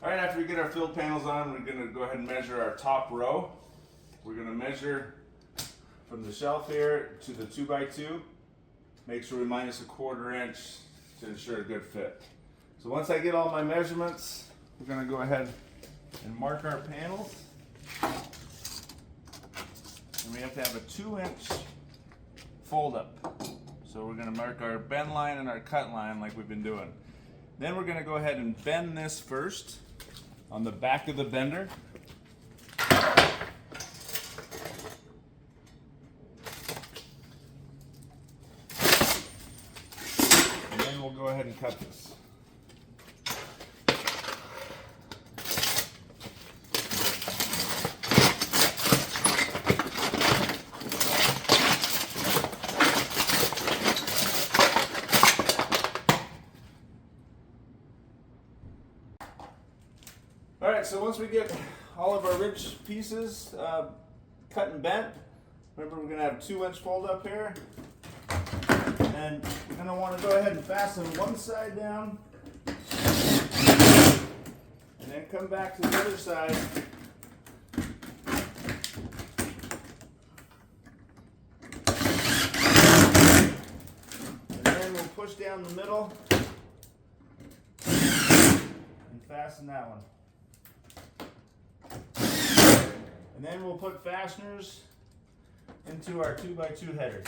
All right, after we get our field panels on, we're gonna go ahead and measure our top row. We're gonna measure from the shelf here to the 2x2. Make sure we minus a 1/4 inch to ensure a good fit. So once I get all my measurements, we're gonna go ahead and mark our panels. And we have to have a 2-inch fold up. So we're gonna mark our bend line and our cut line like we've been doing. Then we're gonna go ahead and bend this first on the back of the bender. And then we'll go ahead and cut this. Alright, so once we get all of our ridge pieces cut and bent, remember we're going to have a 2-inch fold up here. And you're going to want to go ahead and fasten one side down. And then come back to the other side. And then we'll push down the middle and fasten that one. And then we'll put fasteners into our 2x2 header.